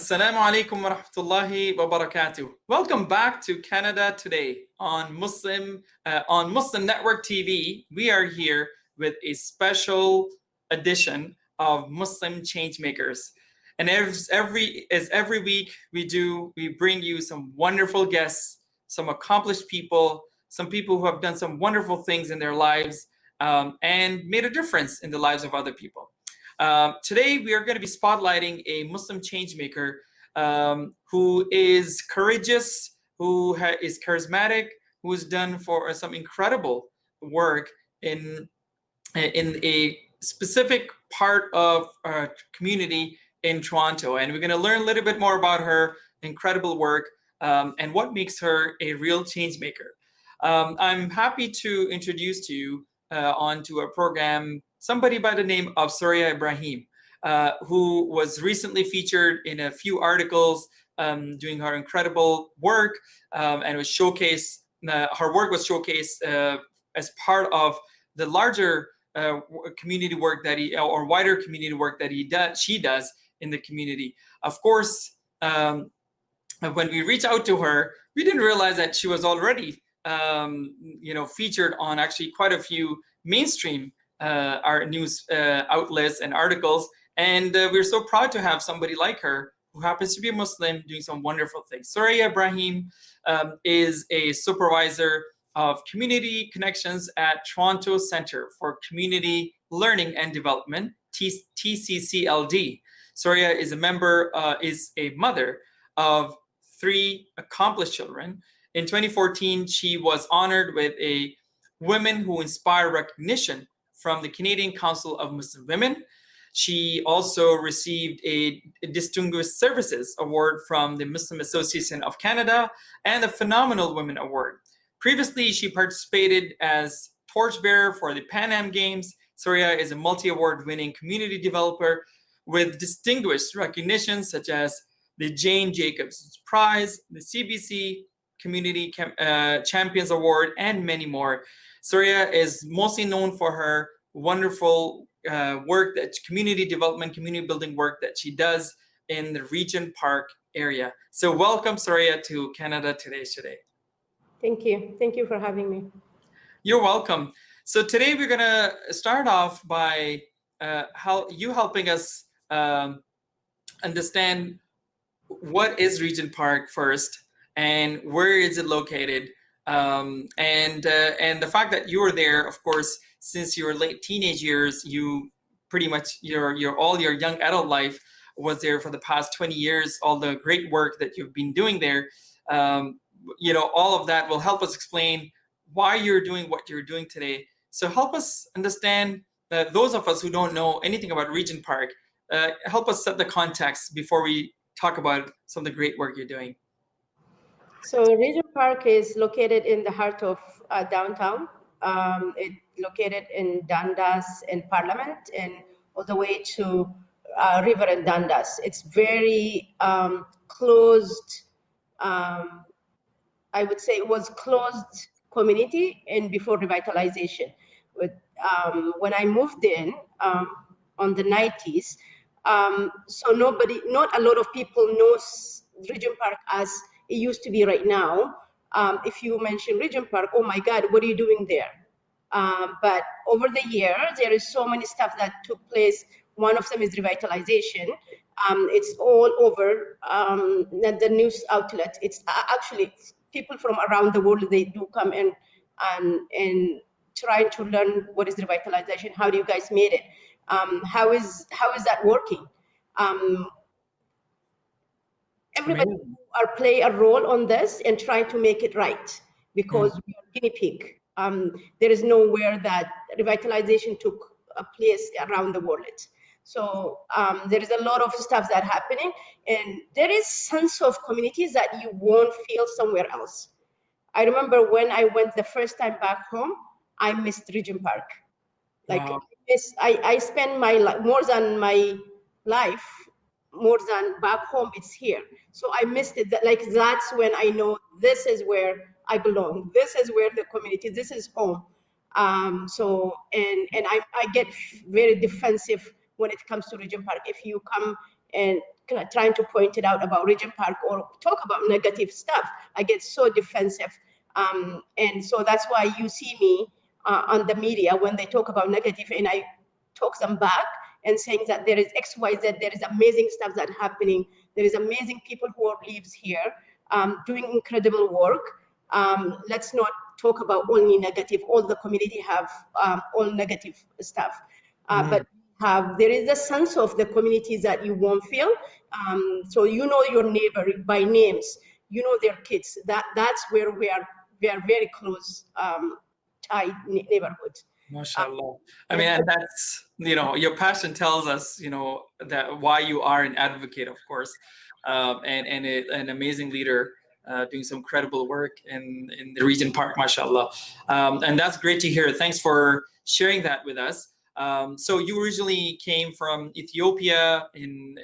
Assalamu alaikum wa rahmatullahi wa barakatuh. Welcome back to Canada Today on Muslim Network TV. We are here with a special edition of Muslim Changemakers. And as every week we bring you some wonderful guests, some accomplished people, some people who have done some wonderful things in their lives and made a difference in the lives of other people. Today, we are going to be spotlighting a Muslim changemaker who is courageous, who is charismatic, who has done for some incredible work in a specific part of our community in Toronto. And we're going to learn a little bit more about her incredible work and what makes her a real changemaker. I'm happy to introduce to you onto a program somebody by the name of Sureya Ibrahim, who was recently featured in a few articles doing her incredible work, and was showcased. Her work was showcased as part of the larger community work that wider community work that she does in the community. Of course, when we reached out to her, we didn't realize that she was already featured on actually quite a few mainstream our news outlets and articles, and we're so proud to have somebody like her who happens to be a Muslim doing some wonderful things. Sureya Ibrahim is a supervisor of community connections at Toronto Centre for Community Learning and Development, TCCLD. Sureya is a mother of 3 accomplished children. In 2014, she was honored with a Women Who Inspire recognition from the Canadian Council of Muslim Women. She also received a Distinguished Services Award from the Muslim Association of Canada and the Phenomenal Women Award. Previously, she participated as torchbearer for the Pan Am Games. Sureya is a multi-award winning community developer with distinguished recognitions such as the Jane Jacobs Prize, the CBC Community Champions Award, and many more. Sureya is mostly known for her wonderful community development, community building work that she does in the Regent Park area. So welcome, Sureya, to Canada Today. Thank you. Thank you for having me. You're welcome. So today we're going to start off by helping us understand what is Regent Park first, and where is it located, and the fact that you were there, of course, since your late teenage years. You pretty much all your young adult life was there for the past 20 years. All the great work that you've been doing there, all of that will help us explain why you're doing what you're doing today. So help us understand that those of us who don't know anything about Regent Park, help us set the context before we talk about some of the great work you're doing. So Regent Park is located in the heart of downtown. It's located in Dundas and Parliament, and all the way to River and Dundas. It's very closed. I would say it was closed community and before revitalization. When I moved in on the 90s, so not a lot of people knows Regent Park as it used to be right now. If you mention Regent Park, oh my God, what are you doing there? But over the years, there is so many stuff that took place. One of them is revitalization. It's all over the news outlet. It's actually people from around the world, they do come in and try to learn what is revitalization. How do you guys made it? How is that working? Everybody play a role on this and try to make it right, because we are guinea pig. There is nowhere that revitalization took a place around the world. So there is a lot of stuff that happening, and there is sense of communities that you won't feel somewhere else. I remember when I went the first time back home, I missed Regent Park. Like, wow. I spend more than my life, more than back home, it's here. So I missed it. That's when I know this is where I belong. This is where the community, this is home. So I get very defensive when it comes to Regent Park. If you come and trying to point it out about Regent Park or talk about negative stuff, I get so defensive. And so that's why you see me on the media when they talk about negative, and I talk them back and saying that there is X, Y, Z, there is amazing stuff that's happening. There is amazing people who lives here doing incredible work. Let's not talk about only negative. All the community have all negative stuff, but there is a sense of the communities that you won't feel. So you know your neighbor by names, you know their kids. That's where we are very close, tight neighborhood. MashaAllah. I mean, and that's, your passion tells us, that why you are an advocate, of course, and an amazing leader doing some credible work in the Regent Park, MashaAllah. And that's great to hear. Thanks for sharing that with us. So you originally came from Ethiopia in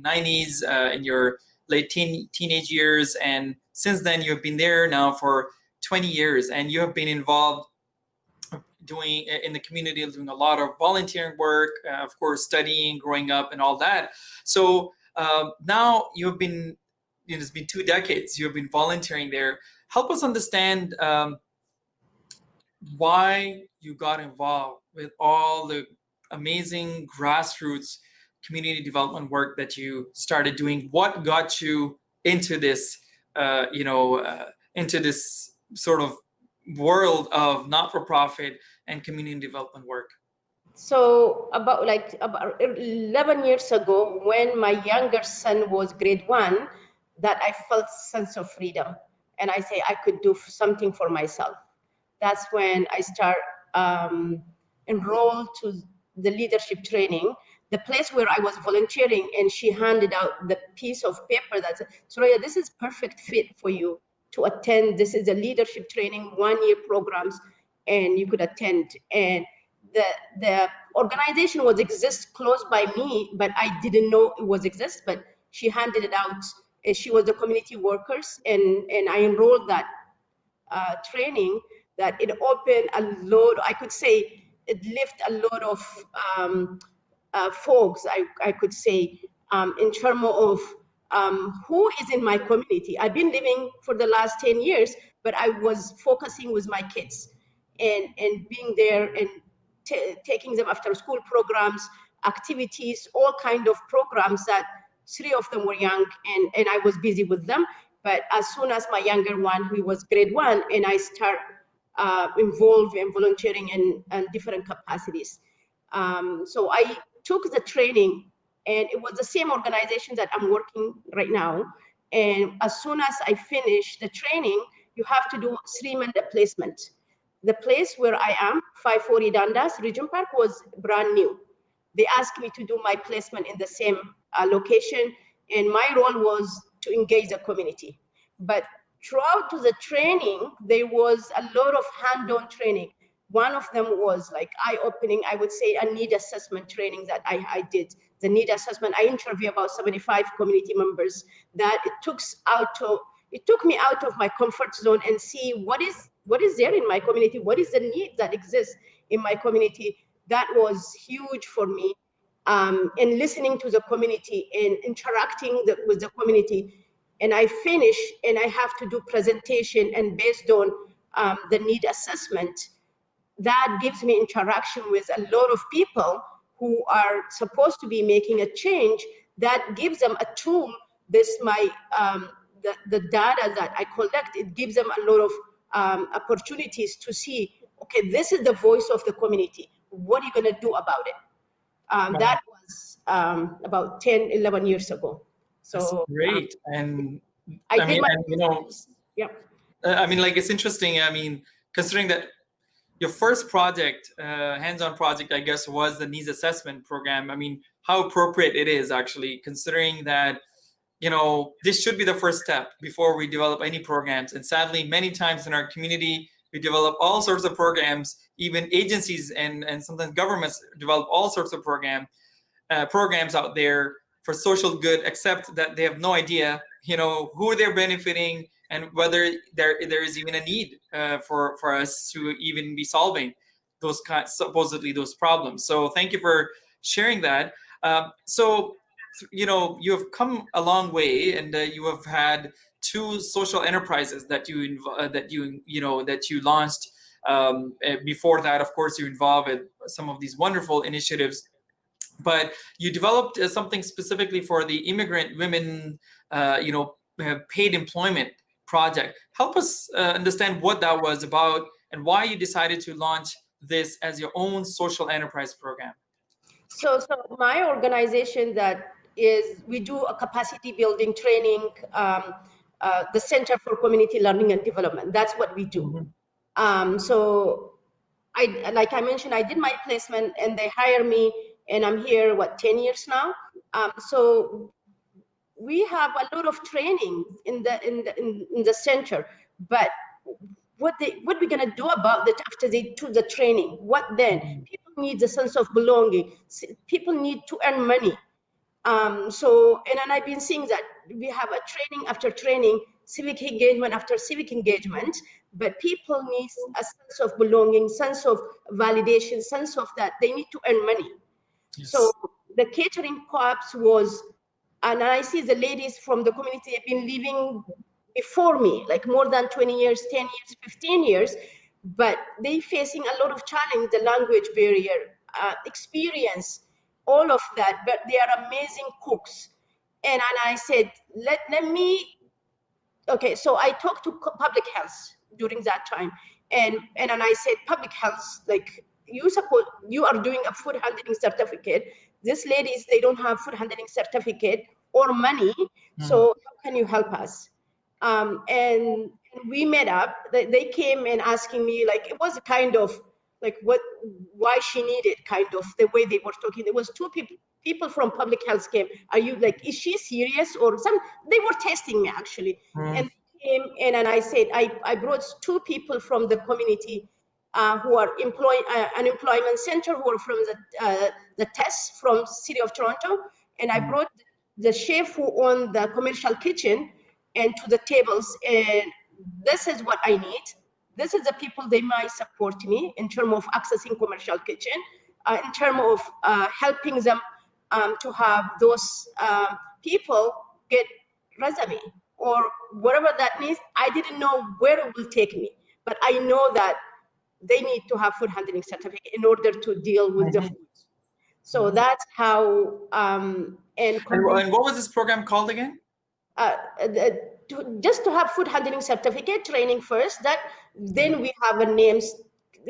90s, in your late teenage years, and since then you have been there now for 20 years, and you have been involved doing in the community, doing a lot of volunteering work, of course, studying, growing up, and all that. So now you have been, it's been 2 decades. You have been volunteering there. Help us understand why you got involved with all the amazing grassroots community development work that you started doing. What got you into this, into this sort of world of not-for-profit and community development work? So about 11 years ago, when my younger son was grade 1, that I felt sense of freedom, and I say I could do something for myself. That's when I start enrolled to the leadership training, the place where I was volunteering, and she handed out the piece of paper that said, Sureya, this is perfect fit for you to attend. This is a leadership training, 1-year programs, and you could attend. And the organization was exist close by me, but I didn't know it was exist, but she handed it out. She was the community workers, and I enrolled that training, that it opened a load, I could say it lifted a lot of folks, I could say, in terms of who is in my community. I've been living for the last 10 years, but I was focusing with my kids and being there and taking them after school programs, activities, all kind of programs that 3 of them were young, and I was busy with them. But as soon as my younger one, who was grade 1, and I start involved in volunteering in different capacities. So I took the training, and it was the same organization that I'm working right now. And as soon as I finish the training, you have to do 3-month placement. The place where I am, 540 Dundas, Regent Park, was brand new. They asked me to do my placement in the same location, and my role was to engage the community. But throughout the training, there was a lot of hand-on training. One of them was like eye-opening, I would say, a need assessment training that I did. The need assessment, I interviewed about 75 community members. That it took me out of my comfort zone and see what is there in my community, what is the need that exists in my community. That was huge for me. And listening to the community and interacting with the community. And I finish, and I have to do presentation, and based on the need assessment, that gives me interaction with a lot of people who are supposed to be making a change. That gives them a tool. The data that I collect, it gives them a lot of opportunities to see, okay, this is the voice of the community. What are you going to do about it? That was about 10, 11 years ago. So that's great. And I mean, yeah. I mean, like, it's interesting. I mean, considering that your first project, hands-on project, I guess, was the needs assessment program. I mean, how appropriate it is, actually, considering that, this should be the first step before we develop any programs. And sadly, many times in our community, we develop all sorts of programs. Even agencies and sometimes governments develop all sorts of programs out there for social good, except that they have no idea, who they're benefiting and whether there is even a need for us to even be solving supposedly those problems. So thank you for sharing that. So you have come a long way, and you have had two social enterprises that you launched. Before that, of course, you involved in some of these wonderful initiatives, but you developed something specifically for the immigrant women, paid employment project. Help us understand what that was about and why you decided to launch this as your own social enterprise program. So my organization we do a capacity building training, the Center for Community Learning and Development. That's what we do. So like I mentioned, I did my placement and they hire me, and I'm here, 10 years now. So we have a lot of training in the center, but what we're gonna do about it after they do the training? What then? People need a sense of belonging. People need to earn money. And I've been seeing that we have a training after training, civic engagement after civic engagement, but people need a sense of belonging, sense of validation, sense of that they need to earn money. Yes. So the catering co-ops was, and I see the ladies from the community have been living before me, like more than 20 years, 10 years, 15 years, but they facing a lot of challenge, the language barrier, experience, all of that, but they are amazing cooks. And I said, let me, okay, so I talked to public health during that time. And I said, public health, like you are doing a food handling certificate. These ladies, they don't have food handling certificate or money. So how can you help us? And we met up. They came and asking me, like, it was kind of like why she needed, kind of the way they were talking. There was two people from public health came. Are you like, is she serious or some? They were testing me actually. And they came and I said, I brought two people from the community who are unemployment center, who are from the test from City of Toronto. And I brought the chef who owned the commercial kitchen and to the tables. And this is what I need. This is the people they might support me in terms of accessing commercial kitchen, in terms of helping them to have those people get resume or whatever that means. I didn't know where it will take me, but I know that they need to have food handling certificate in order to deal with the food. So that's how. And what was this program called again? Just to have food handling certificate training first. Then we have a names,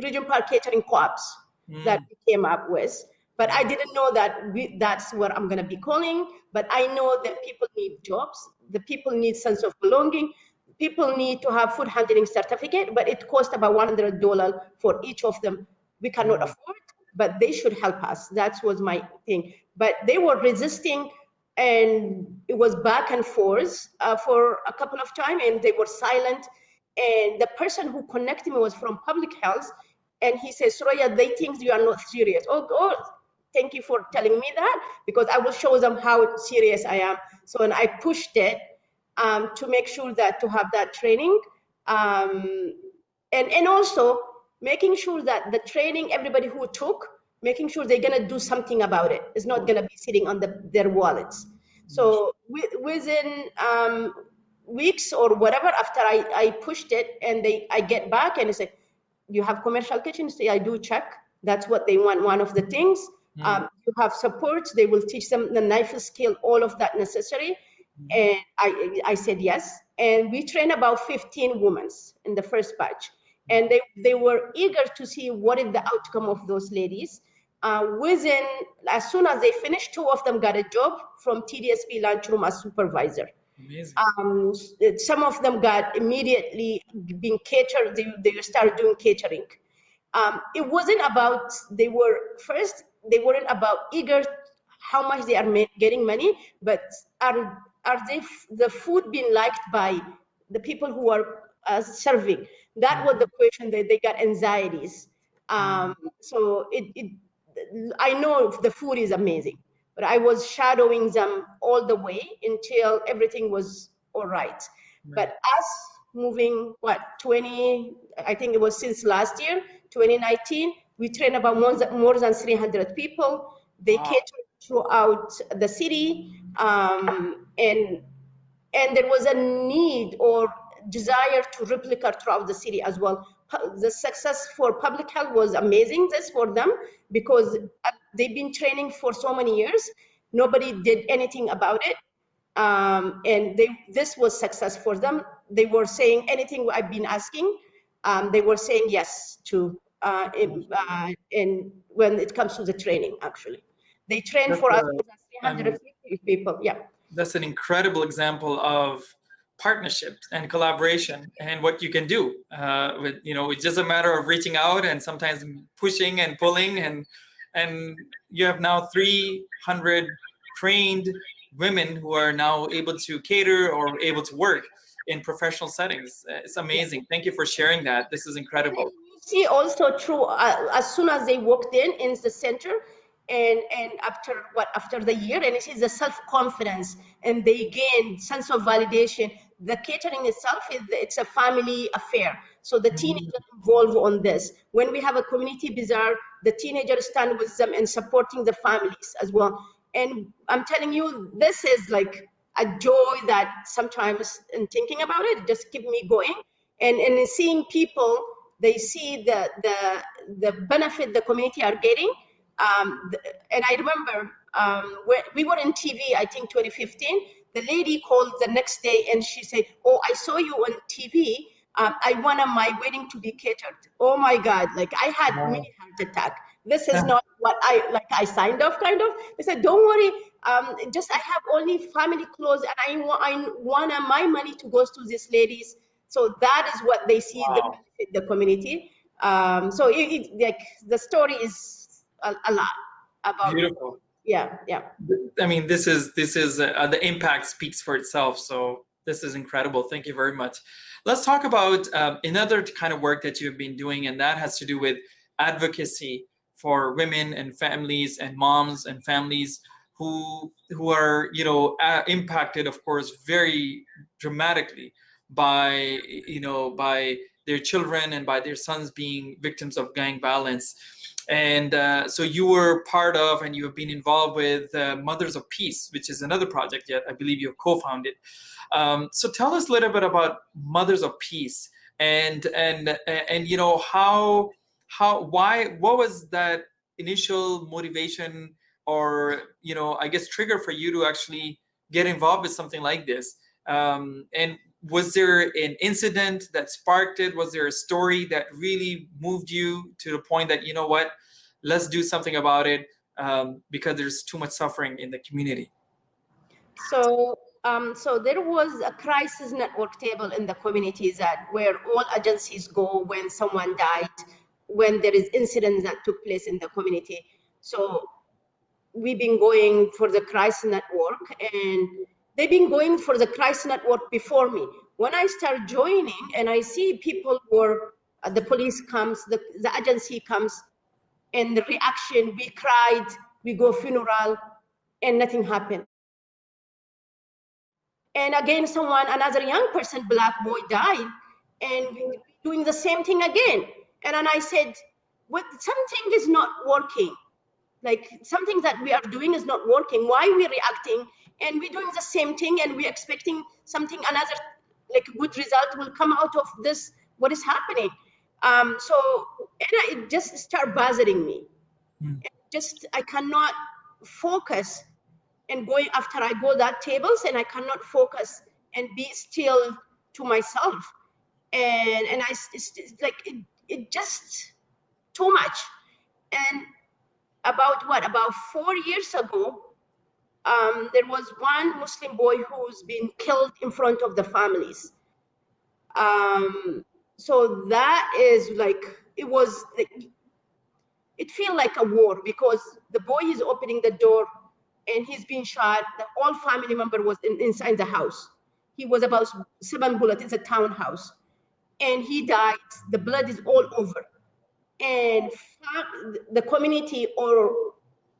Regent Park Catering Co-ops that we came up with. But I didn't know that that's what I'm going to be calling. But I know that people need jobs. The people need sense of belonging. People need to have food handling certificate, but it costs about $100 for each of them. We cannot afford, but they should help us. That was my thing. But they were resisting, and it was back and forth for a couple of times, and they were silent. And the person who connected me was from public health, and he says, Sureya, they think you are not serious. Oh, thank you for telling me that, because I will show them how serious I am. So, and I pushed it to make sure that to have that training, and also making sure that the training, everybody who took, making sure they're going to do something about it. It's not going to be sitting on their wallets. So within weeks or whatever, after I pushed it, and I get back and I say, you have commercial kitchens? I do check. That's what they want. One of the things. You have support. They will teach them the knife skill, all of that necessary. And I said yes. And we trained about 15 women in the first batch. And they were eager to see what is the outcome of those ladies. As soon as they finished, two of them got a job from TDSP lunchroom as supervisor. Amazing. Some of them got immediately being catered. They started doing catering. It wasn't about, they weren't about eager how much they are getting money, but are the food being liked by the people who are serving? That was the question. That they got anxieties. So I know the food is amazing, but I was shadowing them all the way until everything was all right. But us moving, I think it was since last year, 2019, we trained about more than 300 people. They cater throughout the city, and there was a need or desire to replicate throughout the city as well. The success for public health was amazing this for them, because they've been training for so many years. Nobody did anything about it. And this was success for them. They were saying anything I've been asking, they were saying yes to, and when it comes to the training, actually. They trained for us 350 people, yeah. That's an incredible example of partnership and collaboration and what you can do with, it's just a matter of reaching out and sometimes pushing and pulling, and you have now 300 trained women who are now able to cater or able to work in professional settings. It's amazing. Thank you for sharing that. This is incredible. You see also true, as soon as they walked in the center, and after the year, and it is the self-confidence, and they gain sense of validation. The catering itself it's a family affair, so the teenagers involved on this. When we have a community bazaar, the teenagers stand with them and supporting the families as well. And I'm telling you, this is like a joy that sometimes, in thinking about it, just keep me going. And in seeing people, they see the benefit the community are getting. And I remember we were in TV, I think 2015. The lady called the next day and she said, "Oh, I saw you on TV. I wanted my wedding to be catered." Oh my God! Like I had mini heart attack. This is not what I signed off. Kind of. They said, "Don't worry. Just I have only family clothes, and I want my money to go to these ladies." So that is what they see the community. So like the story is a lot about. Beautiful. Yeah. I mean, this is the impact speaks for itself. So this is incredible. Thank you very much. Let's talk about another kind of work that you've been doing, and that has to do with advocacy for women and families and moms and families who are impacted, of course, very dramatically by by their children and by their sons being victims of gang violence. And so you were part of, and you have been involved with Mothers of Peace, which is another project that I believe you have co-founded. So tell us a little bit about Mothers of Peace, and what was that initial motivation, or I guess trigger for you to actually get involved with something like this? And was there an incident that sparked it? Was there a story that really moved you to the point that, let's do something about it, because there's too much suffering in the community? So there was a crisis network table in the communities where all agencies go when someone died, when there is incidents that took place in the community. So we've been going for the crisis network, and they've been going for the crisis network before me. When I start joining and I see people were, the police comes, the agency comes, and the reaction, we cried, we go funeral, and nothing happened. And again, another young person, black boy, died, and doing the same thing again. And then I said, something is not working. Like something that we are doing is not working. Why are we reacting? And we're doing the same thing, and we're expecting something, another like good result will come out of this. What is happening? So it just started bothering me. I cannot focus, and going after I go that tables, and I cannot focus and be still to myself. And it's like it just too much. And about 4 years ago, there was one Muslim boy who's been killed in front of the families. So that is like, it felt like a war, because the boy is opening the door and he's being shot. The whole family member was inside the house. He was about 7 bullets. It's a townhouse. And he died. The blood is all over. And the community or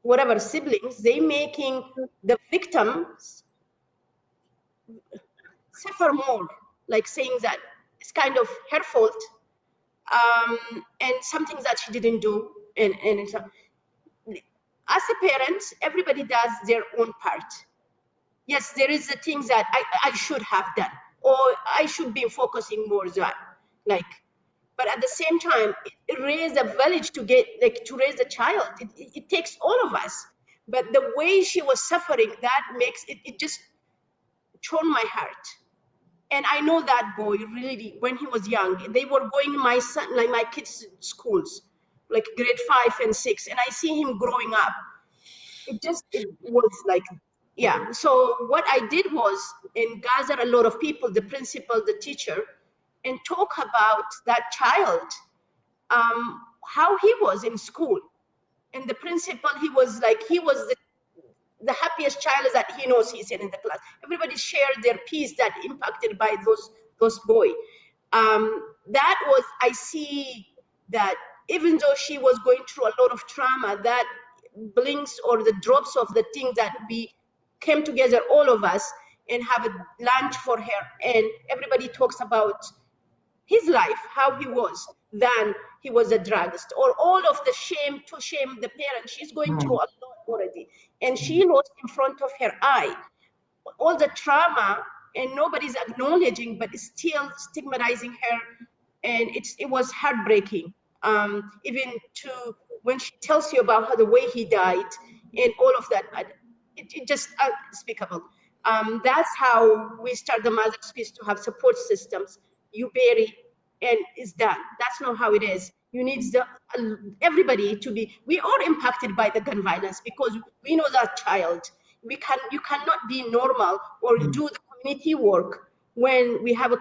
whatever siblings, they making the victims suffer more, like saying that it's kind of her fault, and something that she didn't do. And as a parent, everybody does their own part. Yes, there is the things that I should have done, or I should be focusing more on, like, but at the same time, it raised a village to get, like, to raise a child. It takes all of us. But the way she was suffering, that makes it just torn my heart. And I know that boy really, when he was young, they were going, my son, like my kids' schools, like grade 5 and 6, and I see him growing up. It was like, yeah. So what I did was, and gather a lot of people, the principal, the teacher, and talk about that child, how he was in school. And the principal, he was the happiest child that he knows, he said, in the class. Everybody shared their piece that impacted by those boy. That was, I see that even though she was going through a lot of trauma, that blinks or the drops of the thing that we came together, all of us, and have a lunch for her. And everybody talks about his life, how he was, then he was a druggist, or all of the shame to shame the parent. She's going through a lot already, and she lost in front of her eye all the trauma, and nobody's acknowledging, but it's still stigmatizing her, and it was heartbreaking. Even to when she tells you about how the way he died and all of that, it just unspeakable. That's how we start the Mother's Space, to have support systems. You bury and it's done. That's not how it is. You need everybody to be. We are impacted by the gun violence because we know that child. You cannot be normal or do the community work when we have a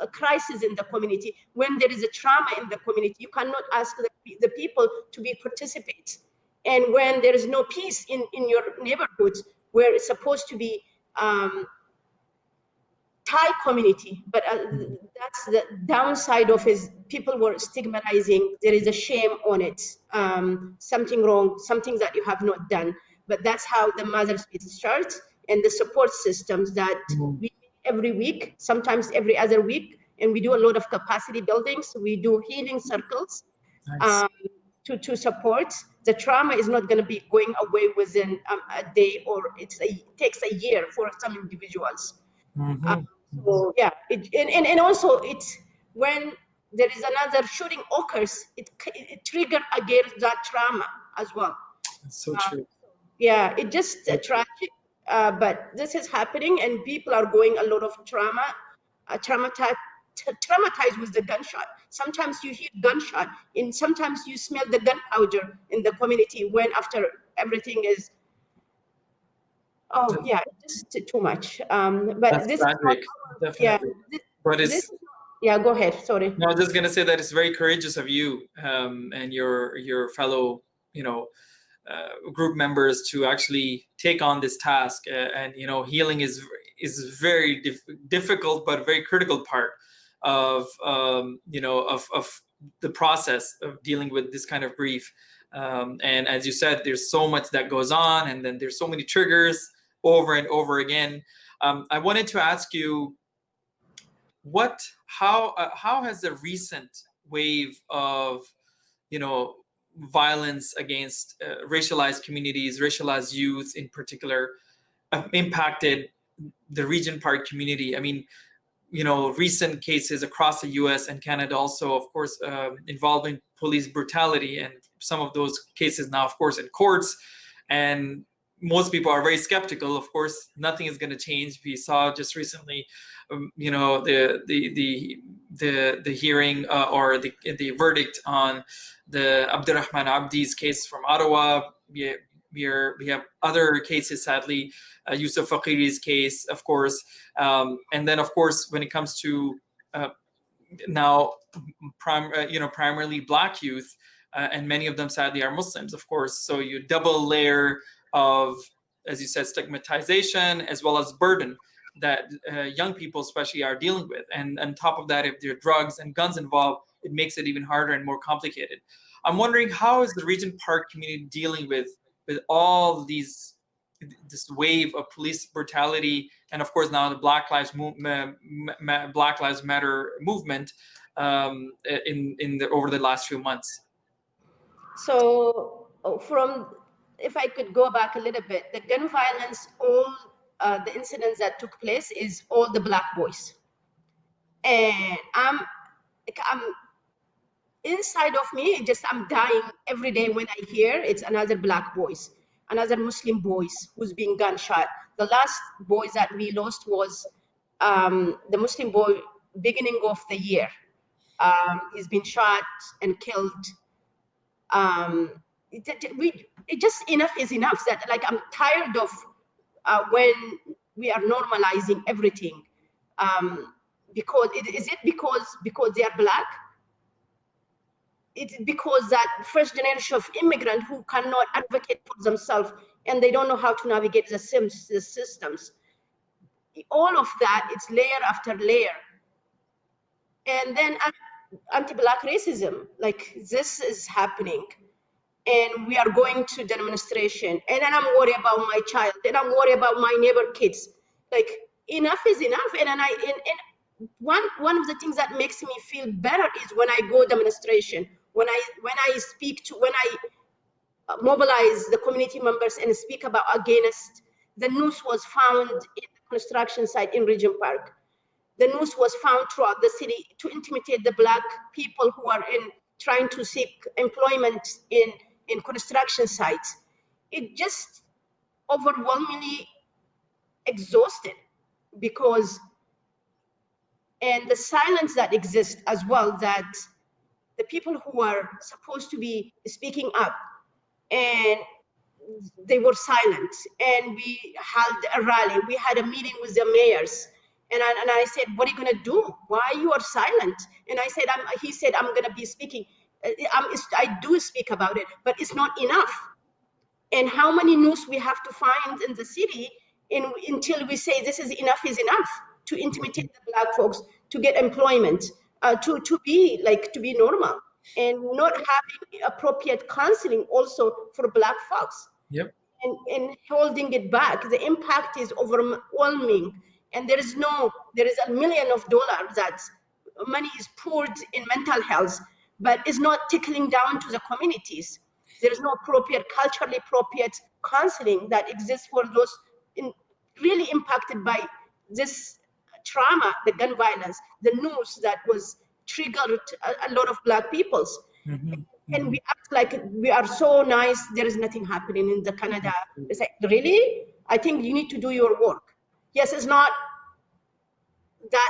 crisis in the community, when there is a trauma in the community. You cannot ask the people to be participants. And when there is no peace in your neighborhoods, where it's supposed to be Thai community, but that's the downside of his. People were stigmatizing. There is a shame on it. Something wrong, something that you have not done. But that's how the Mother's Space starts, and the support systems that we every week, sometimes every other week, and we do a lot of capacity buildings. We do healing circles. Nice. To support. The trauma is not going to be going away within a day, or it takes a year for some individuals. So yeah, and also it's when there is another shooting occurs, it trigger again that trauma as well. That's so true. Yeah, it just tragic, but this is happening, and people are going a lot of trauma, traumatized with the gunshot. Sometimes you hear gunshot, and sometimes you smell the gunpowder in the community when after everything is. Oh yeah, just too much. But That's this tragic, yeah, definitely. But it's yeah. Go ahead. Sorry. no, I was just gonna say that it's very courageous of you and your fellow, group members to actually take on this task. And healing is very difficult, but a very critical part of of the process of dealing with this kind of grief. And as you said, there's so much that goes on, and then there's so many triggers over and over again. I wanted to ask you, how has the recent wave of violence against racialized communities, racialized youth in particular, impacted the Regent Park community? I mean, recent cases across the U.S. and Canada also, of course, involving police brutality, and some of those cases now, of course, in courts. And most people are very skeptical. Of course, nothing is going to change. We saw just recently, the hearing or the verdict on the Abdurrahman Abdi's case from Ottawa. We have other cases, sadly, Yusuf Fakiri's case, of course, and then, of course, when it comes to now, primarily Black youth, and many of them, sadly, are Muslims, of course. So you double layer of, as you said, stigmatization as well as burden that young people especially are dealing with. And on top of that, if there are drugs and guns involved, it makes it even harder and more complicated. I'm wondering, how is the Regent Park community dealing with all this wave of police brutality, and of course now the Black Lives Matter movement over the last few months? So from if I could go back a little bit, the gun violence, all the incidents that took place is all the Black boys. And I'm inside of me, I'm dying every day when I hear it's another Black boys, another Muslim boys who's being gunshot. The last boys that we lost was the Muslim boy beginning of the year. He's been shot and killed. It just enough is enough. That like I'm tired of when we are normalizing everything. Because is it because they are Black? It's because that first generation of immigrant who cannot advocate for themselves and they don't know how to navigate the systems. All of that, it's layer after layer. And then anti-Black racism, like this is happening. And we are going to demonstration. And then I'm worried about my child. And I'm worried about my neighbor kids. Like enough is enough. And one of the things that makes me feel better is when I go demonstration, when I mobilize the community members and speak about against. The noose was found in the construction site in Regent Park. The noose was found throughout the city to intimidate the Black people who are trying to seek employment in construction sites. It just overwhelmingly exhausted because, and the silence that exists as well, that the people who are supposed to be speaking up and they were silent. And we held a rally, we had a meeting with the mayors, and I said, what are you going to do? Why you are silent? And I said, he said, I'm going to be speaking. I do speak about it, but it's not enough. And how many news we have to find in the city until we say this is enough to intimidate the Black folks, to get employment, to be normal, and not having appropriate counseling also for Black folks. Yep. And holding it back. The impact is overwhelming. And there is $1 million that money is poured in mental health, but it's not trickling down to the communities. There is no culturally appropriate counseling that exists for those really impacted by this trauma, the gun violence, the news that was triggered a lot of Black peoples. Mm-hmm. And we act like we are so nice, there is nothing happening in the Canada. It's like, really? I think you need to do your work. Yes, it's not that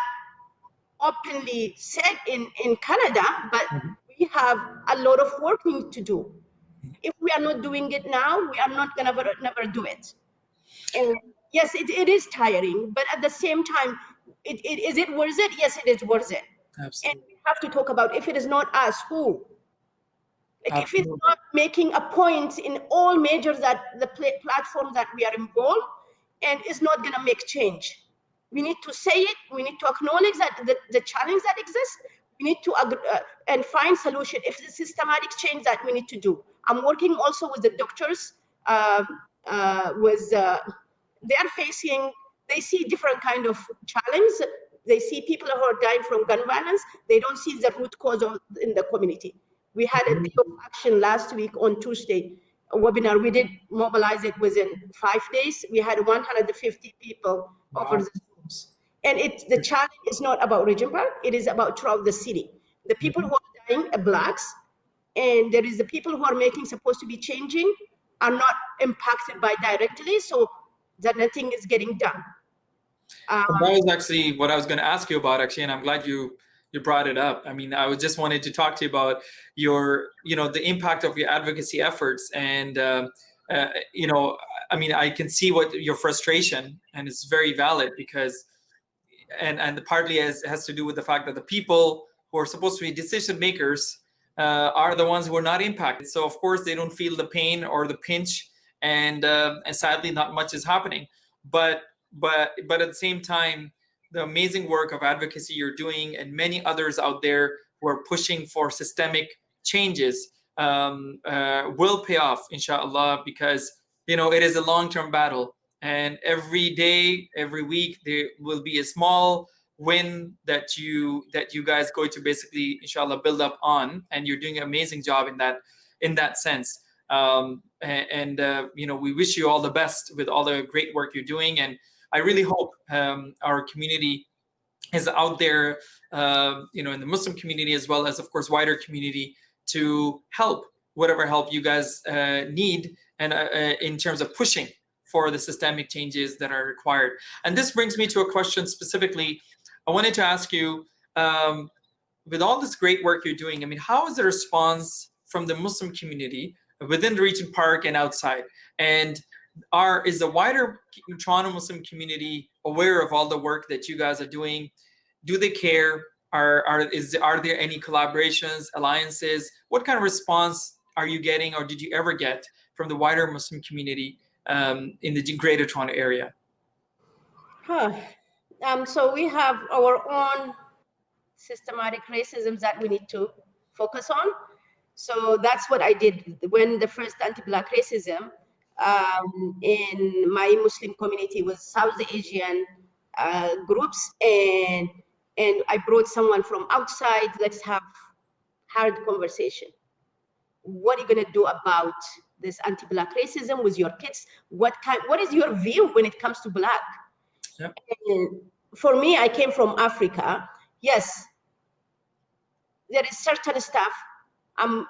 openly said in Canada, but we have a lot of work we need to do. If we are not doing it now, we are not gonna never do it. And yes, it is tiring, but at the same time, is it worth it? Yes, it is worth it. Absolutely. And we have to talk about, if it is not us, who? Like Absolutely. if it's not making a point in all majors that the platform that we are involved, and it's not going to make change. We need to say it. We need to acknowledge that the challenge that exists. We need to and find solution. If the systematic change that we need to do. I'm working also with the doctors. They are facing. They see different kind of challenge. They see people who are dying from gun violence. They don't see the root cause in the community. We had a day of action last week on Tuesday, a webinar. We did mobilize it within 5 days. We had 150 people over the Zooms. And the challenge is not about Regent Park, it is about throughout the city. The people who are dying are Blacks, and there is the people who are supposed to be changing are not impacted by directly, so that nothing is getting done. That was actually what I was going to ask you about, actually, and I'm glad you brought it up. I mean, I just wanted to talk to you about the impact of your advocacy efforts, and I mean, I can see what your frustration, and it's very valid because, and partly has to do with the fact that the people who are supposed to be decision makers are the ones who are not impacted. So of course they don't feel the pain or the pinch, and sadly not much is happening. But at the same time, the amazing work of advocacy you're doing, and many others out there who are pushing for systemic changes, will pay off, inshallah, because it is a long-term battle, and every day, every week, there will be a small win that you guys going to basically, inshallah, build up on, and you're doing an amazing job in that sense. You know, we wish you all the best with all the great work you're doing. And I really hope our community is out there, you know, in the Muslim community as well as, of course, wider community to help whatever help you guys need, and in terms of pushing for the systemic changes that are required. And this brings me to a question specifically. I wanted to ask you, with all this great work you're doing, I mean, how is the response from the Muslim community within the Regent Park and outside? And is the wider Toronto Muslim community aware of all the work that you guys are doing? Do they care? Are there any collaborations, alliances? What kind of response are you getting, or did you ever get from the wider Muslim community in the Greater Toronto area? So we have our own systematic racism that we need to focus on. So that's what I did when the first anti-Black racism in my Muslim community was South Asian groups, and I brought someone from outside. Let's have hard conversation. What are you going to do about this anti-Black racism with your kids? What is your view when it comes to Black? Yep. And for me, I came from Africa. Yes, there is certain stuff I'm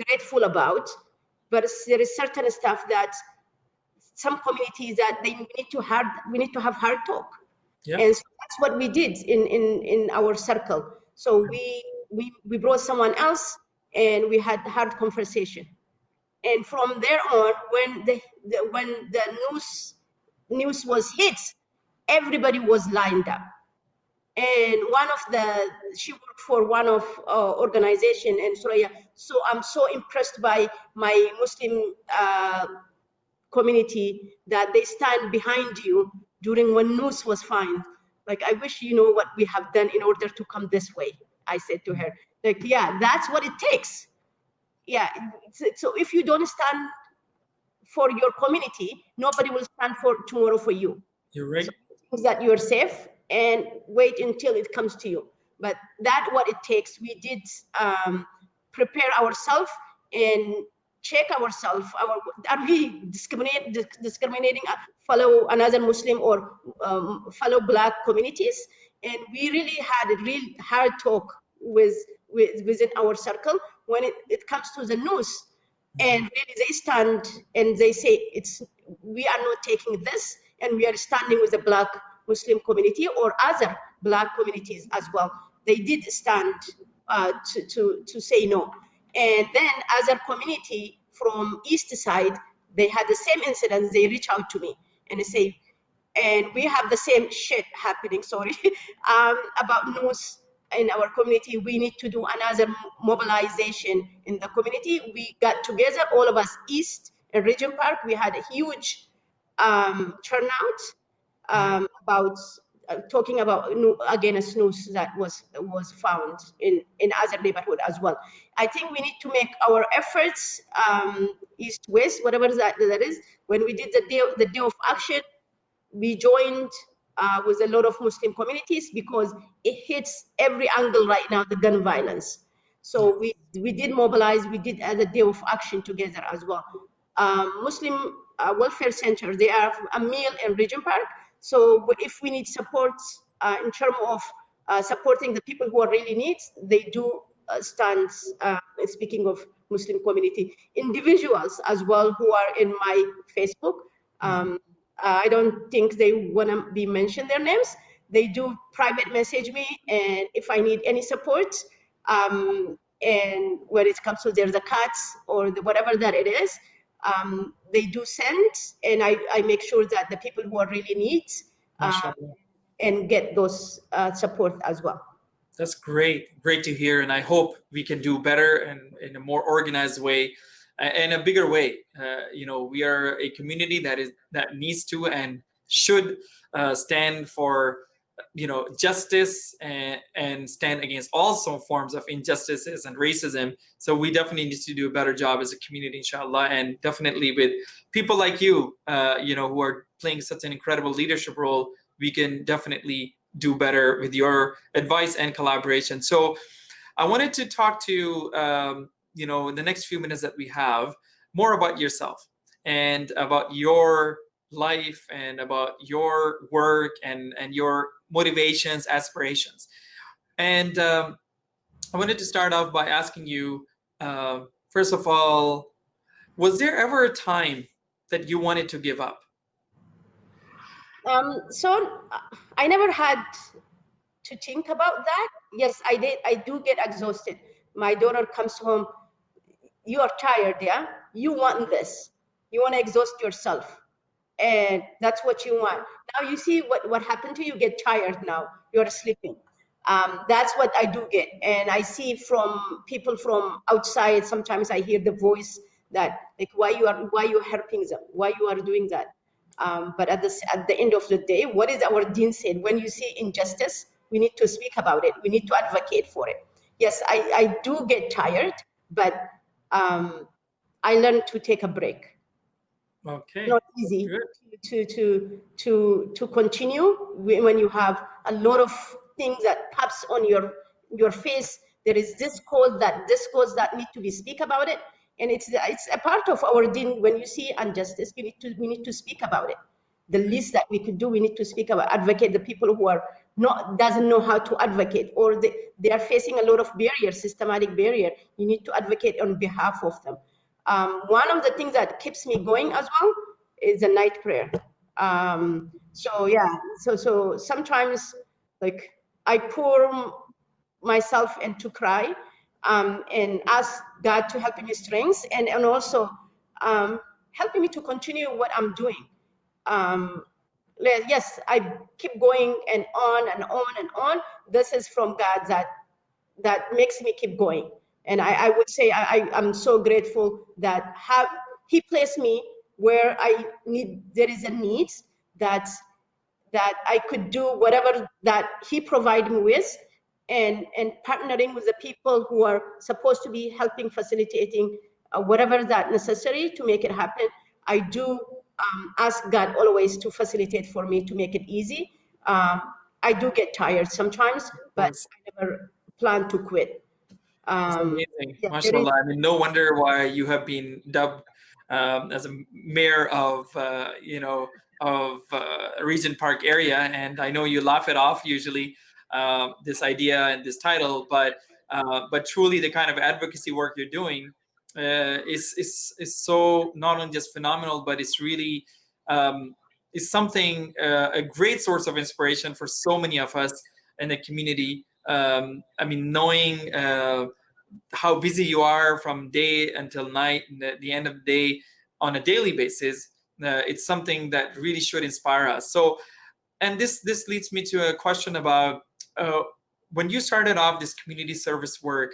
grateful about, but there is certain stuff that some communities that we need to have hard talk. Yep. And so that's what we did in our circle. So we brought someone else and we had hard conversation. And from there on, when the news was hit, everybody was lined up. And she worked for one of organization in Sureya. So I'm so impressed by my Muslim community that they stand behind you during when news was found. Like, I wish you know what we have done in order to come this way. I said to her, like, yeah, that's what it takes. Yeah. So if you don't stand for your community, nobody will stand for tomorrow for you. You're right. So that you're safe and wait until it comes to you. But that's what it takes. We did prepare ourselves and check ourselves. Are we discriminating fellow another Muslim or fellow Black communities? And we really had a real hard talk within our circle when it comes to the news. And really they stand and they say, we are not taking this, and we are standing with the Black Muslim community or other Black communities as well. They did stand to say no. And then other community from East Side, they had the same incidents. They reach out to me and they say, and we have the same shit happening, about news in our community. We need to do another mobilization in the community. We got together, all of us East and Regent Park. We had a huge turnout about talking about against news that was found in other neighborhood as well. I think we need to make our efforts east west, whatever that is. When we did the day of action, we joined with a lot of Muslim communities because it hits every angle right now, the gun violence. So we did mobilize. We did as a day of action together as well. Muslim welfare center, they are a meal in Regent Park. So if we need support in terms of supporting the people who are really needs, they do stand, speaking of Muslim community, individuals as well who are in my Facebook. I don't think they want to be mentioned their names. They do private message me, and if I need any support, and when it comes to their zakats or whatever that it is, they do send, and I make sure that the people who are really needs and get those support as well. That's great to hear, and I hope we can do better and in a more organized way, and a bigger way. We are a community that needs to and should stand for justice and stand against all some forms of injustices and racism. So we definitely need to do a better job as a community, inshallah, and definitely with people like you, who are playing such an incredible leadership role, we can definitely do better with your advice and collaboration. So I wanted to talk to in the next few minutes that we have, more about yourself and about your life and about your work and your motivations, aspirations. And I wanted to start off by asking you, first of all, was there ever a time that you wanted to give up? So I never had to think about that. Yes, I did. I do get exhausted. My daughter comes home. You are tired, yeah? You want this. You want to exhaust yourself. And that's what you want. Now you see what happened to you. You get tired now. You're sleeping. That's what I do get. And I see from people from outside, sometimes I hear the voice that like, why you helping them? Why you are doing that? But at the end of the day, what is our Dean said? When you see injustice, we need to speak about it. We need to advocate for it. Yes, I do get tired, but I learned to take a break. Okay, Not easy good. to continue when you have a lot of things that pops on your face. There is this cause that need to be speak about it, and it's a part of our deen. When you see injustice, we need to speak about it. The least that we could do, we need to speak about, advocate the people who are doesn't know how to advocate, or they are facing a lot of barriers, systematic barrier. You need to advocate on behalf of them. One of the things that keeps me going as well is a night prayer. So yeah, so sometimes like I pour myself into cry and ask God to help me strength and also helping me to continue what I'm doing. Yes, I keep going and on and on and on. This is from God that makes me keep going. And I would say I'm so grateful that he placed me where there is a need that I could do whatever that he provided me with, and partnering with the people who are supposed to be helping, facilitating whatever that necessary to make it happen. I do ask God always to facilitate for me to make it easy. I do get tired sometimes, but I never plan to quit. That's amazing. Yeah, MashaAllah. I mean, no wonder why you have been dubbed as a mayor of, Regent Park area. And I know you laugh it off usually, this idea and this title, but truly the kind of advocacy work you're doing is so not only just phenomenal, but it's really is something, a great source of inspiration for so many of us in the community. I mean, knowing how busy you are from day until night and at the end of the day on a daily basis, it's something that really should inspire us. So, and this leads me to a question about when you started off this community service work,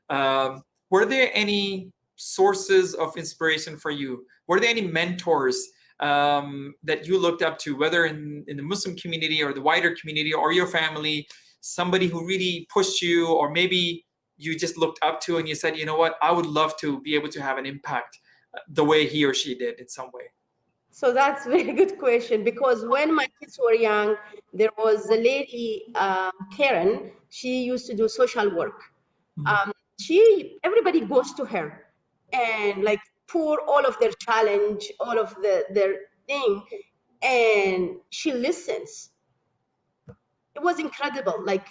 were there any sources of inspiration for you? Were there any mentors that you looked up to, whether in the Muslim community or the wider community or your family, somebody who really pushed you, or maybe you just looked up to and you said, you know what, I would love to be able to have an impact the way he or she did in some way? So that's a very good question, because when my kids were young, there was a lady, Karen. She used to do social work. Everybody goes to her and like pour all of their challenge, all of their thing, and she listens. It was incredible. Like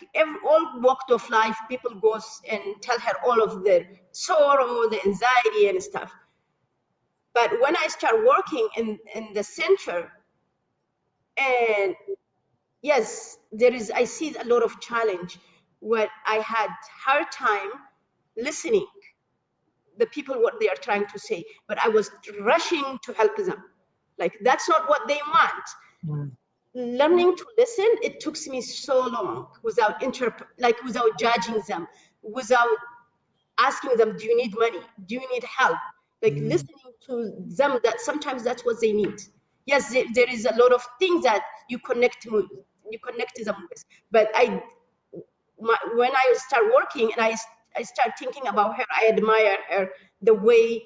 all walked of life, people goes and tell her all of their sorrow, the anxiety and stuff. But when I start working in the center, and yes, I see a lot of challenge where I had hard time listening the people what they are trying to say, but I was rushing to help them. Like that's not what they want. Learning to listen, it took me so long without without judging them, without asking them, do you need money? Do you need help? Like listening to them, that sometimes that's what they need. Yes, there is a lot of things that you connect them with, but when I start working and I start thinking about her, I admire her, the way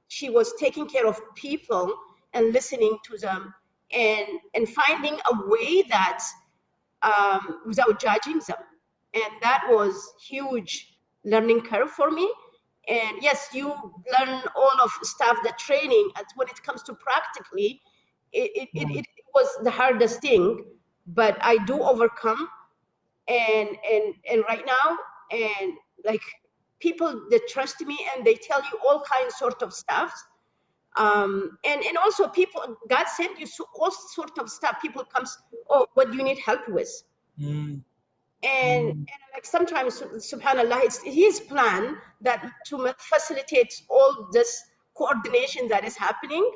she was taking care of people and listening to them, and finding a way that without judging them. And that was huge learning curve for me. And yes, you learn all of stuff, the training, and when it comes to practically, it was the hardest thing, but I do overcome. And right now, and like people that trust me and they tell you all kinds sort of stuff. And also people, God sent you all sort of stuff. People comes, oh, what do you need help with? And like sometimes, subhanallah, it's his plan that to facilitate all this coordination that is happening.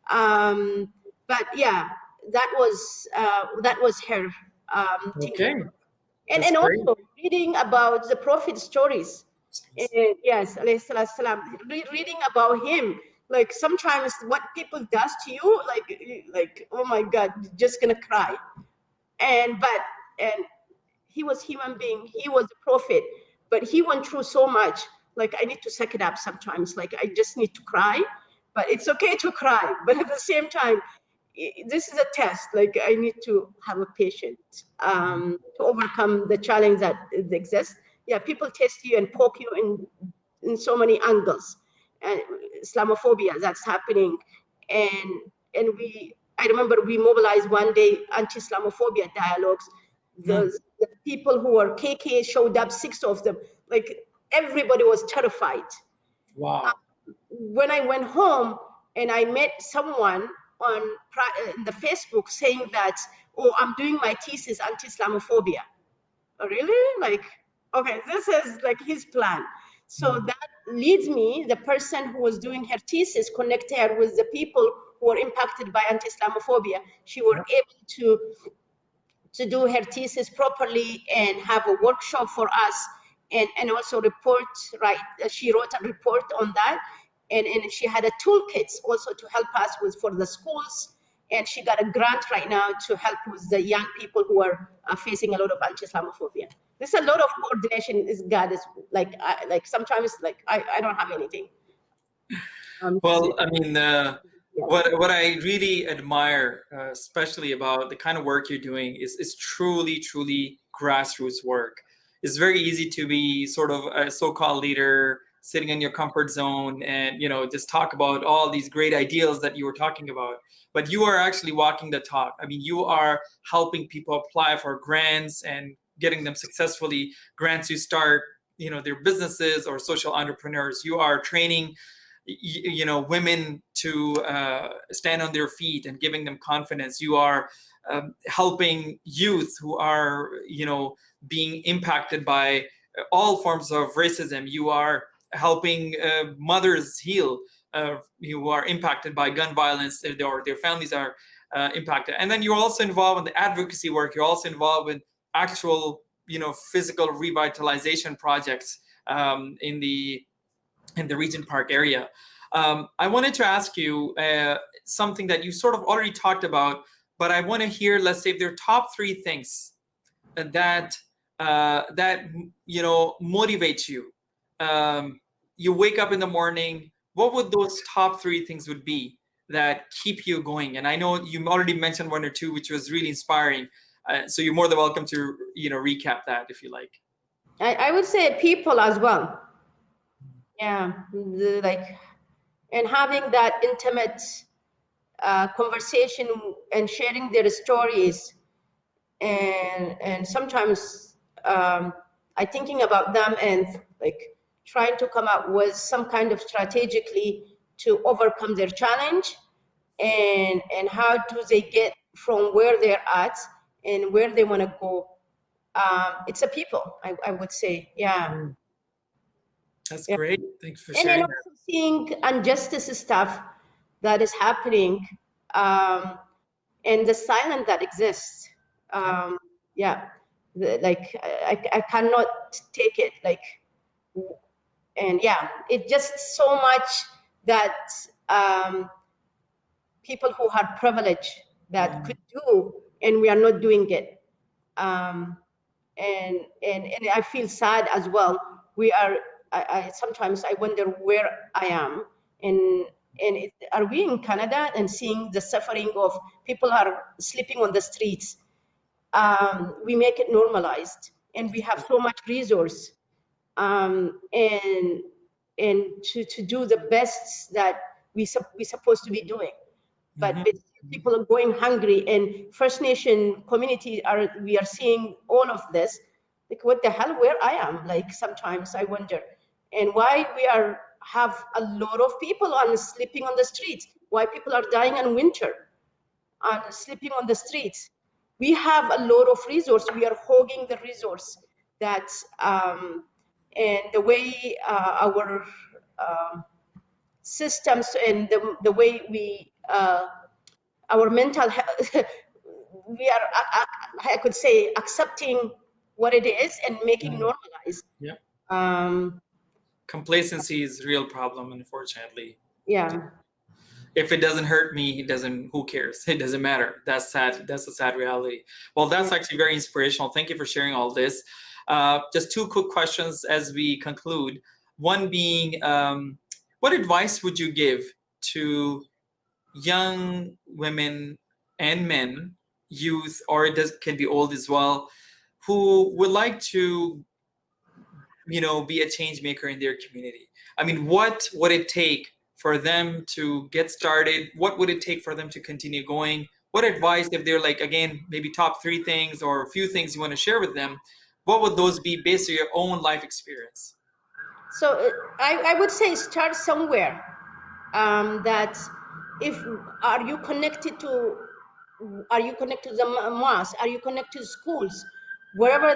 But yeah, that was her thinking. Okay, And that's great. also reading about the prophet stories. Yes, alayhi salatu salam, reading about him. Like sometimes what people does to you, like oh my God, you're just gonna cry. And he was human being, he was a prophet, but he went through so much. Like I need to suck it up sometimes. Like I just need to cry, but it's okay to cry. But at the same time, this is a test. Like I need to have a patience to overcome the challenge that exists. Yeah, people test you and poke you in so many angles, and Islamophobia that's happening, and I remember we mobilized one day anti-Islamophobia dialogues. The people who were KK showed up, 6 of them. Like everybody was terrified. Wow. When I went home and I met someone on the Facebook saying that, oh, I'm doing my thesis anti-Islamophobia. Oh, really? Like, okay, this is like his plan. So that leads me, the person who was doing her thesis, connect her with the people who were impacted by anti-Islamophobia. She were able to do her thesis properly and have a workshop for us, and also report, right? She wrote a report on that, and she had a toolkit also to help us with for the schools, and she got a grant right now to help with the young people who are facing a lot of anti-Islamophobia. There's a lot of coordination. Is God is like sometimes like I don't have anything. Well, I mean, what I really admire, especially about the kind of work you're doing, is truly grassroots work. It's very easy to be sort of a so-called leader, sitting in your comfort zone, and just talk about all these great ideals that you were talking about. But you are actually walking the talk. I mean, you are helping people apply for grants and getting them successfully grants to start, their businesses or social entrepreneurs. You are training women to stand on their feet and giving them confidence. You are helping youth who are being impacted by all forms of racism. You are helping mothers heal who are impacted by gun violence, or their families are impacted. And then you're also involved in the advocacy work. You're also involved with actual physical revitalization projects in the Regent Park area. I wanted to ask you something that you sort of already talked about, but I want to hear, let's say, if there are top 3 things that motivate you. You wake up in the morning. What would those top 3 things would be that keep you going? And I know you already mentioned 1 or 2, which was really inspiring. So you're more than welcome to recap that if you like. I would say people as well. Yeah, and having that intimate conversation and sharing their stories, and sometimes I thinking about them and like trying to come up with some kind of strategically to overcome their challenge, and how do they get from where they're at and where they want to go. It's a people, I would say. Yeah. That's great. Thanks for And sharing then also seeing injustice stuff that is happening, and the silence that exists. Yeah, I cannot take it. Like, and yeah, it's just so much that people who have privilege that could do, and we are not doing it. And I feel sad as well. We are. I sometimes I wonder where I am, and are we in Canada and seeing the suffering of people are sleeping on the streets? We make it normalized, and we have so much resource, and and to do the best that we're supposed to be doing. But people are going hungry, and First Nation community we are seeing all of this. Like, what the hell, where I am? Like, sometimes I wonder, and why we have a lot of people sleeping on the streets, why people are dying in winter and sleeping on the streets. We have a lot of resource. We are hogging the resource that, and the way our systems and the way we, our mental health, we are, I could say, accepting what it is and making normalized. Yeah. Um, Complacency is a real problem, unfortunately. yeah. If it doesn't hurt me, it doesn't, who cares? It doesn't matter. That's sad. That's a sad reality. Well, that's actually very inspirational. Thank you for sharing all this. Just two quick questions as we conclude. One being, what advice would you give to young women and men, youth, or it can be old as well, who would like to, be a change maker in their community? I mean, what would it take for them to get started? What would it take for them to continue going? What advice, if they're like, again, maybe top 3 things or a few things you want to share with them, what would those be based on your own life experience? So I would say start somewhere. That if are you connected to the mosque? Are you connected to schools? Wherever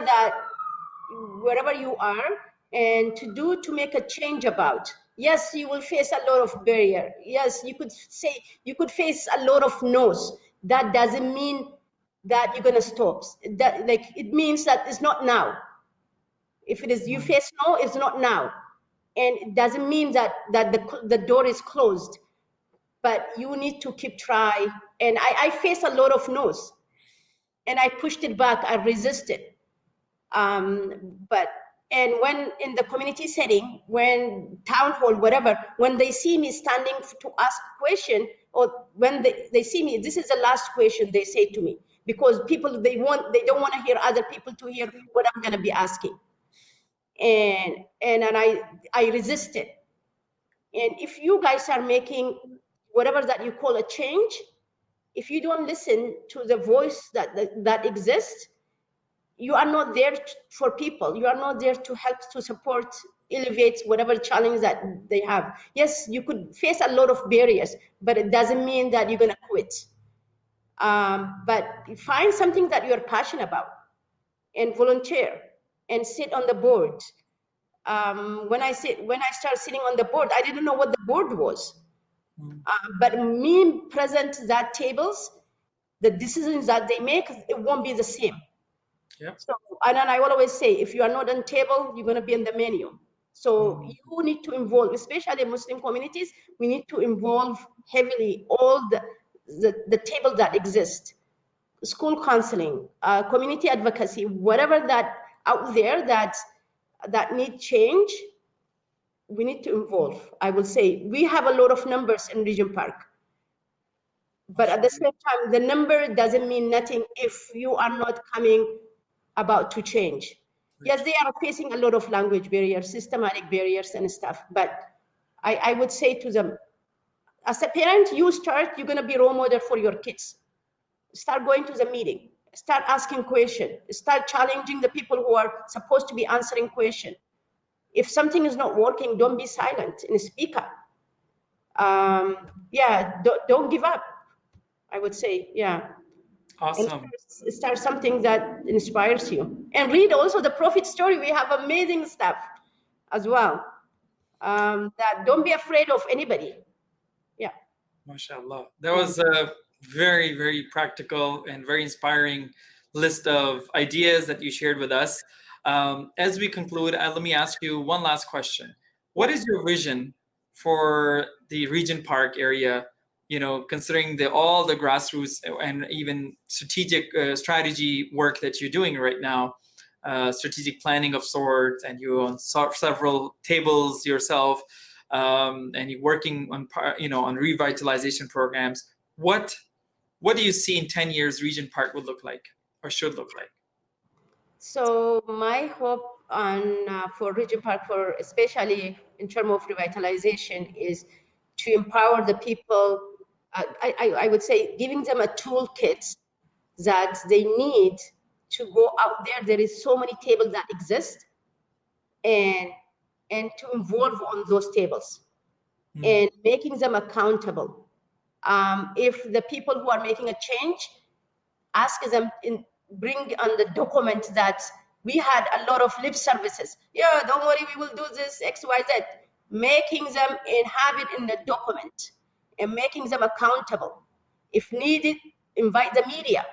you are, and to make a change about. Yes, you will face a lot of barrier. Yes, you could face a lot of no's. That doesn't mean that you're gonna stop. That, like, it means that it's not now. If it is you face no, it's not now, and it doesn't mean that the door is closed. But you need to keep trying. And I faced a lot of no's, and I pushed it back. I resisted. And when in the community setting, when town hall, whatever, when they see me standing to ask question, or when they see me, this is the last question they say to me, because people, they don't want to hear other people to hear what I'm going to be asking. And I resisted. And if you guys are making whatever that you call a change, if you don't listen to the voice that exists, you are not there for people. You are not there to help, to support, elevate whatever challenge that they have. Yes, you could face a lot of barriers, but it doesn't mean that you're going to quit. But find something that you're passionate about and volunteer and sit on the board. When I started sitting on the board, I didn't know what the board was. But me present that tables, the decisions that they make, it won't be the same. Yeah. So, and then I always say, if you are not on table, you're going to be in the menu. So you need to involve, especially Muslim communities, we need to involve heavily all the table that exist. School counseling, community advocacy, whatever that out there that need change, we need to involve. I will say we have a lot of numbers in Regent Park, but at the same time, the number doesn't mean nothing if you are not coming about to change. Yes, they are facing a lot of language barriers, systematic barriers and stuff, but I would say to them, as a parent, you're going to be role model for your kids. Start going to the meeting, start asking questions, start challenging the people who are supposed to be answering questions. If something is not working, don't be silent and speak up. Don't give up, I would say. Yeah. Awesome. And start something that inspires you. And read also the Prophet story. We have amazing stuff as well. That don't be afraid of anybody. Yeah. MashaAllah. That was a very, very practical and very inspiring list of ideas that you shared with us. As we conclude, let me ask you one last question. What is your vision for the Regent Park area, considering all the grassroots and even strategic strategy work that you're doing right now, strategic planning of sorts, and you on several tables yourself, and you're working on on revitalization programs. What do you see in 10 years Regent Park would look like or should look like? So my hope for Regent Park, for especially in terms of revitalization, is to empower the people. I would say giving them a toolkit that they need to go out there. There is so many tables that exist, and to involve on those tables and making them accountable. If the people who are making a change, ask them bring on the document that we had a lot of lip services. Yeah, don't worry, we will do this X, Y, Z. Making them and have it in the document and making them accountable. If needed, invite the media.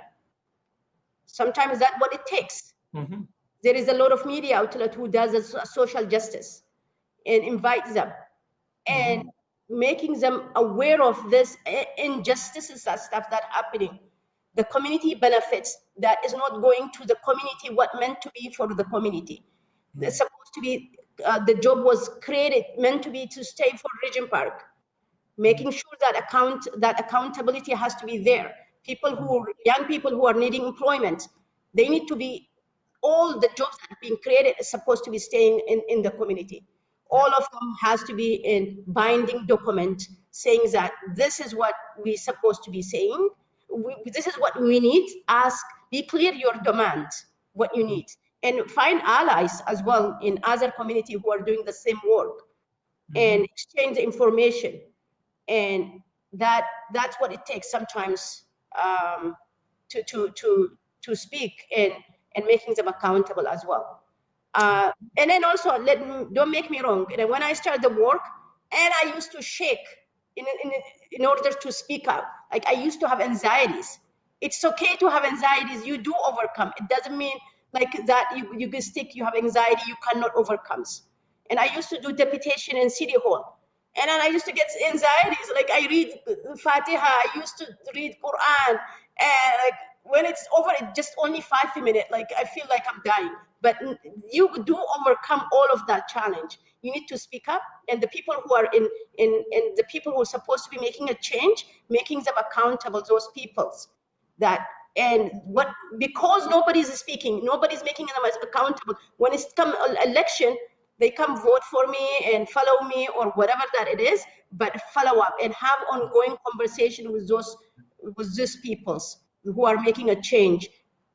Sometimes that's what it takes. There is a lot of media outlet who does social justice, and invite them and making them aware of this injustices, that stuff that's happening. The community benefits that is not going to the community what meant to be for the community. It's supposed to be, the job was created, meant to be to stay for Regent Park. Making sure that accountability has to be there. Young people who are needing employment, they need to be, all the jobs that are being created is supposed to be staying in the community. All of them has to be in binding document saying that this is what we're supposed to be saying. This is what we need. Be clear your demand, what you need, and find allies as well in other community who are doing the same work, and exchange the information. And that's what it takes sometimes, to speak and making them accountable as well. And then also, don't make me wrong. When I started the work, and I used to shake in order to speak up. Like, I used to have anxieties. It's okay to have anxieties. You do overcome. It doesn't mean like that you can stick. You have anxiety, you cannot overcome. And I used to do deputation in City Hall. And then I used to get anxieties. Like, I read Fatiha, I used to read Quran, and like when it's over, it's just only 5 minutes. Like, I feel like I'm dying. But you do overcome all of that challenge. You need to speak up, and the people who are in the people who are supposed to be making a change, making them accountable. Those peoples that, and what, because nobody's speaking, nobody's making them as accountable. When it's come election, they come vote for me and follow me or whatever that it is, but follow up and have ongoing conversation with these peoples who are making a change.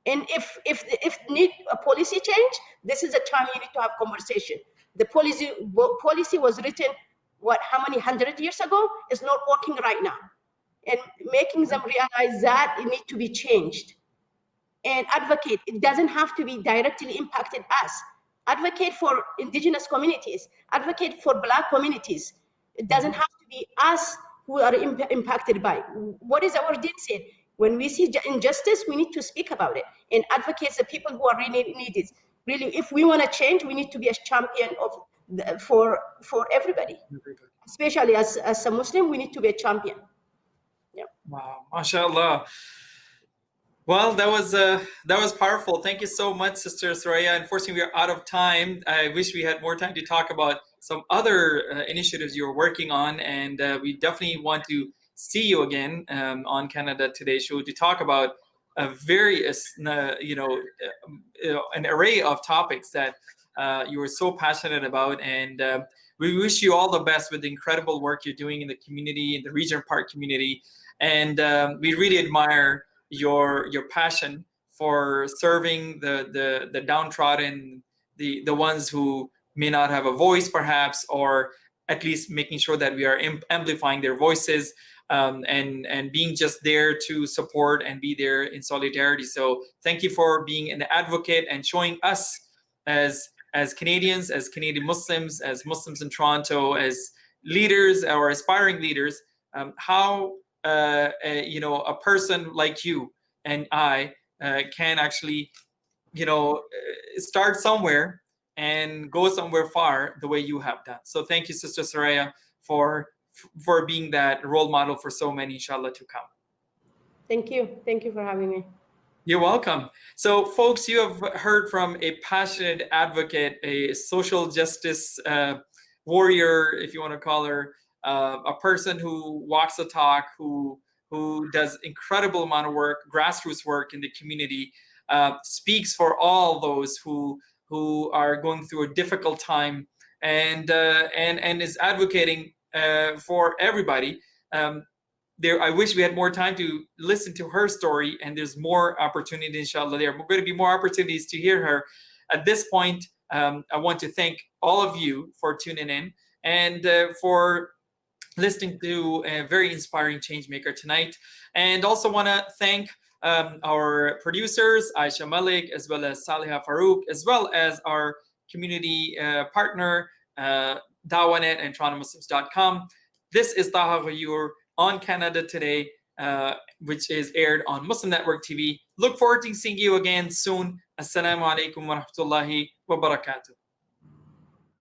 And if need a policy change, this is the time you need to have conversation. The policy was written, how many 100 years ago? Is not working right now. And making them realize that it needs to be changed. And advocate. It doesn't have to be directly impacted us. Advocate for indigenous communities. Advocate for Black communities. It doesn't have to be us who are impacted by. What is our deed said? When we see injustice, we need to speak about it and advocate the people who are really needed. Really, if we want to change, we need to be a champion for everybody. Especially as a Muslim, we need to be a champion. Yeah. Wow, mashallah. Well, that was powerful. Thank you so much, Sister Sureya. Unfortunately, we are out of time. I wish we had more time to talk about some other initiatives you're working on, and we definitely want to see you again on Canada Today show to talk about various, an array of topics that you are so passionate about, and we wish you all the best with the incredible work you're doing in the community, in the Regent Park community, and we really admire your passion for serving the downtrodden, the ones who may not have a voice, perhaps, or at least making sure that we are amplifying their voices, and being just there to support and be there in solidarity. So thank you for being an advocate and showing us as Canadians, as Canadian Muslims, as Muslims in Toronto, as leaders or aspiring leaders, how a person like you and I can actually, start somewhere and go somewhere far the way you have done. So thank you, Sister Sureya, for being that role model for so many, inshallah, to come. Thank you for having me. You're welcome. So folks, you have heard from a passionate advocate, a social justice warrior, if you want to call her, a person who walks the talk, who does incredible amount of work, grassroots work in the community, speaks for all those who who are going through a difficult time and is advocating for everybody. I wish we had more time to listen to her story, and there's more opportunity, inshallah. There are going to be more opportunities to hear her. At this point, I want to thank all of you for tuning in and for listening to a very inspiring changemaker tonight. And also want to thank our producers, Aisha Malik, as well as Saliha Farouk, as well as our community partner, Dawanet and TorontoMuslims.com. This is Taha Ghayur on Canada Today, which is aired on Muslim Network TV. Look forward to seeing you again soon. Assalamu alaikum wa rahmatullahi wa barakatuh.